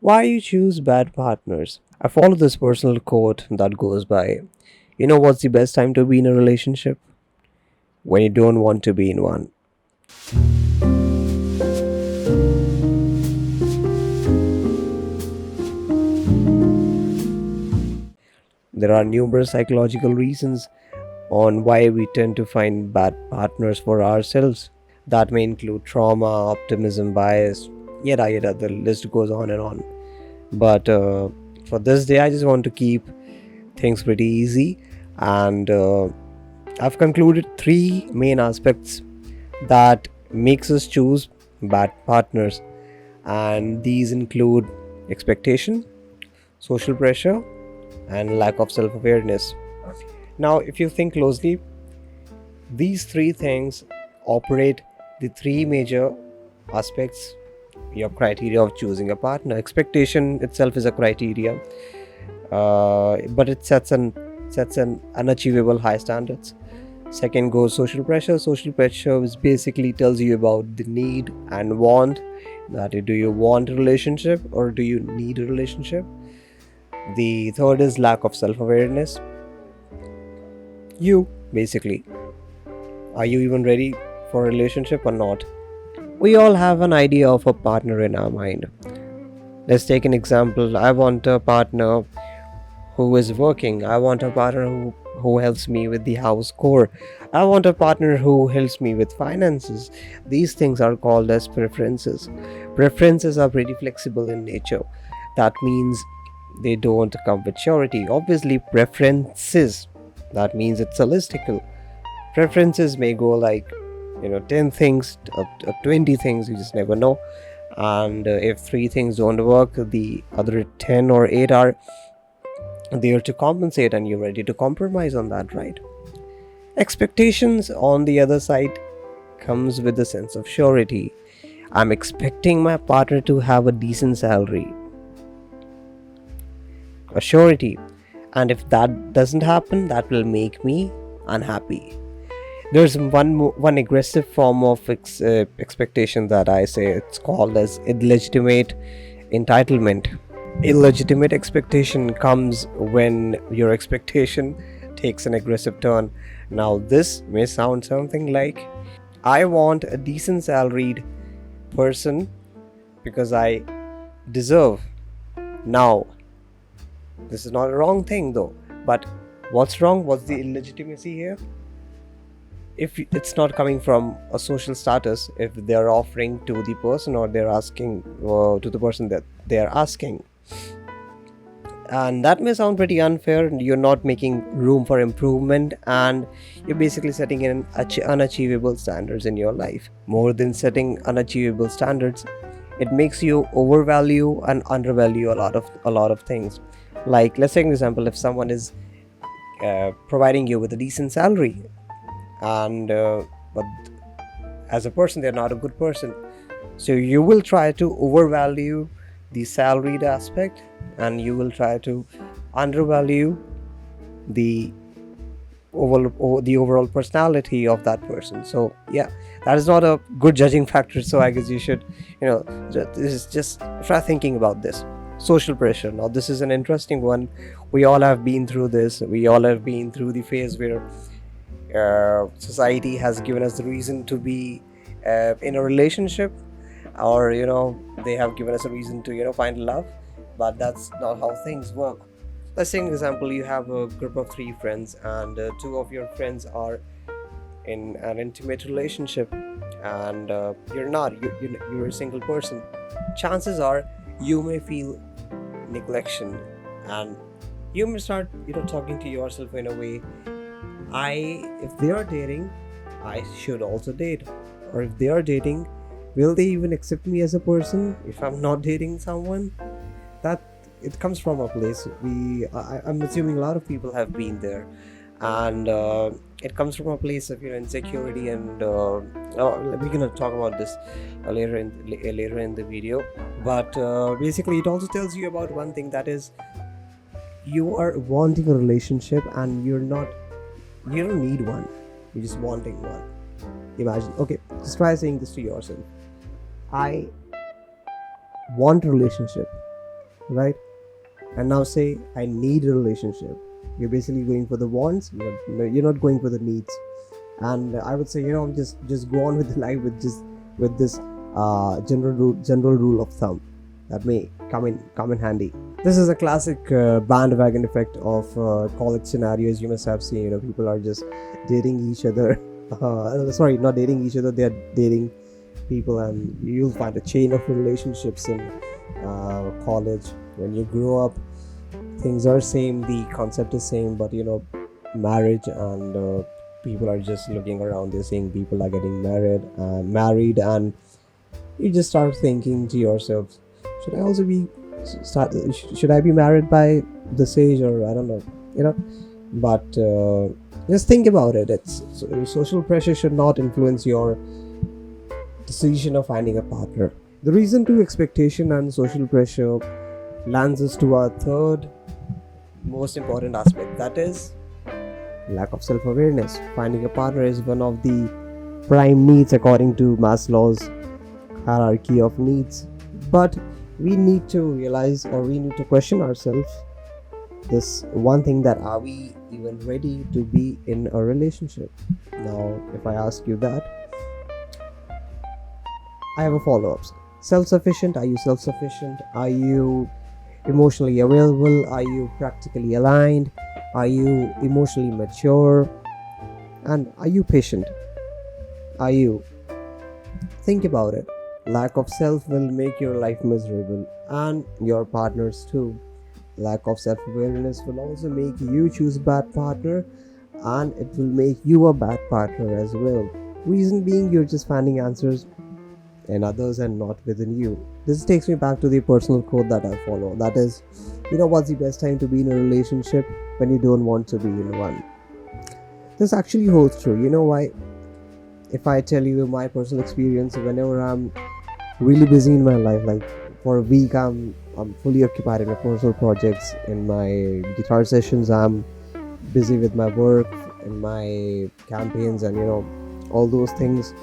Why you choose bad partners? I follow this personal quote that goes by, you know what's the best time to be in a relationship? When you don't want to be in one. There are numerous psychological reasons on why we tend to find bad partners for ourselves. That may include trauma, optimism, bias, yada yada, the list goes on and on. But for this day, I just want to keep things pretty easy, and I've concluded three main aspects that makes us choose bad partners, and these include expectation, social pressure, and lack of self-awareness. Now, if you think closely, these three things operate the three major aspects, your criteria of choosing a partner. Expectation itself is a criteria, but it sets an unachievable high standards. Second goes social pressure. Social pressure is basically tells you about the need and want, that do you want a relationship or do you need a relationship. The third is lack of self-awareness. You basically, are you even ready for a relationship or not? We all have an idea of a partner in our mind. Let's take an example. I want a partner who is working. I want a partner who helps me with the house core. I want a partner who helps me with finances. These things are called as preferences. Preferences are pretty flexible in nature. That means they don't come with surety. Obviously, preferences, that means it's holistical. Preferences may go like 10 things, 20 things, you just never know. And if three things don't work, the other 10 or 8 are there to compensate, and you're ready to compromise on that, right? Expectations, on the other side, comes with a sense of surety. I'm expecting my partner to have a decent salary, a surety, and if that doesn't happen, that will make me unhappy. There's one aggressive form of expectation that I say, it's called as illegitimate entitlement. Illegitimate expectation comes when your expectation takes an aggressive turn. Now, this may sound something like, I want a decent salaried person because I deserve. Now, this is not a wrong thing though, but what's wrong? What's the illegitimacy here? If it's not coming from a social status, if they're offering to the person, or they're asking to the person that they're asking, and that may sound pretty unfair, you're not making room for improvement, and you're basically setting in unachievable standards in your life. More than setting unachievable standards, it makes you overvalue and undervalue a lot of things. Like, let's take an example. If someone is providing you with a decent salary, and but as a person they're not a good person, so you will try to overvalue the salaried aspect, and you will try to undervalue the overall personality of that person. So yeah, that is not a good judging factor. So I guess you should just try thinking about this. Social pressure, now this is an interesting one. We all have been through this. We all have been through the phase where society has given us the reason to be in a relationship, or they have given us a reason to find love, but that's not how things work. Let's say an example. You have a group of 3 friends, and 2 of your friends are in an intimate relationship, and you're not. You're a single person. Chances are you may feel neglection, and you may start talking to yourself in a way, if they are dating, I should also date. Or if they are dating, will they even accept me as a person if I'm not dating someone? That it comes from a place I'm assuming a lot of people have been there, and it comes from a place of insecurity, and we're gonna talk about this later in the video. But basically, it also tells you about one thing, that is, you are wanting a relationship, and you don't need one, you're just wanting one. Imagine, okay, just try saying this to yourself: I want a relationship, right? And now say I need a relationship. You're basically going for the wants. You're not going for the needs. And I would say, just go on with the life with this general rule of thumb that may come in handy. This is a classic bandwagon effect of college scenarios you must have seen. People are just dating each other. Sorry, not dating each other. They are dating people, and you'll find a chain of relationships in college. When you grow up, things are same. The concept is same, but marriage and people are just looking around. They're seeing people are getting married, and you just start thinking to yourself, should I also be should I be married by this age, or I don't know. But just think about it. Social pressure should not influence your decision of finding a partner. The reason to expectation and social pressure lands us to our third most important aspect, that is lack of self-awareness. Finding a partner is one of the prime needs according to Maslow's hierarchy of needs. But we need to realize, or we need to question ourselves this one thing, that are we even ready to be in a relationship? Now, if I ask you that, I have a follow-up. Self-sufficient? Are you self-sufficient? Are you emotionally available? Are you practically aligned? Are you emotionally mature? And are you patient? Are you? Think about it. Lack of self will make your life miserable, and your partners too. Lack of self-awareness will also make you choose a bad partner, and it will make you a bad partner as well. Reason being, you're just finding answers in others and not within you. This takes me back to the personal quote that I follow. That is, what's the best time to be in a relationship? When you don't want to be in one. This actually holds true. You know why? If I tell you my personal experience, whenever I'm really busy in my life, like for a week I'm fully occupied in my personal projects, in my guitar sessions, I'm busy with my work, in my campaigns, and all those things.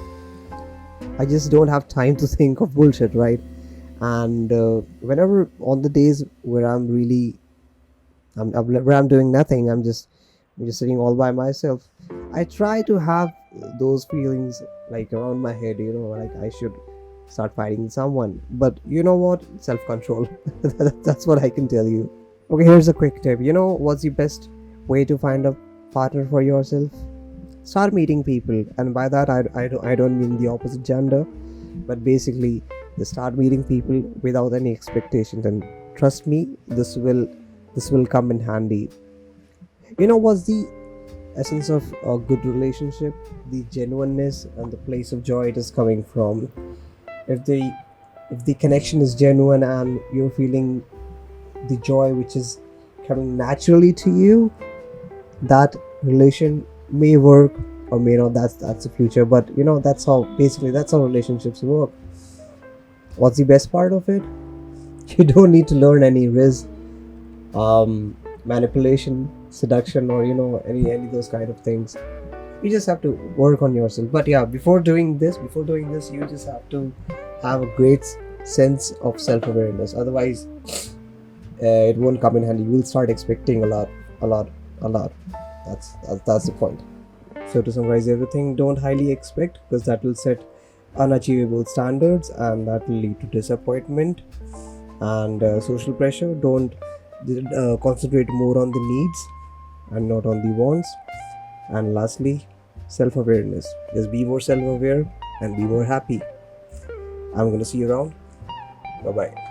I just don't have time to think of bullshit, right? And whenever on the days where where I'm doing nothing, I'm just sitting all by myself, I try to have those feelings like around my head, like I should start fighting someone. But you know what? Self-control. That's what I can tell you. Okay, here's a quick tip. What's the best way to find a partner for yourself? Start meeting people, and by that I don't mean the opposite gender, but basically just start meeting people without any expectations, and trust me, this will come in handy. What's the essence of a good relationship? The genuineness and the place of joy it is coming from. If the connection is genuine and you're feeling the joy which is coming naturally to you, that relation may work or may not. That's the future, but that's how relationships work. What's the best part of it? You don't need to learn any risk, manipulation, seduction, or any those kind of things. You just have to work on yourself. But yeah, before doing this, you just have to have a great sense of self-awareness. Otherwise, it won't come in handy. You will start expecting a lot. That's the point. So to summarize everything, don't highly expect, because that will set unachievable standards and that will lead to disappointment and social pressure. Don't concentrate more on the needs and not on the wants. And lastly, self-awareness. Just be more self-aware and be more happy. I'm gonna see you around. Bye bye.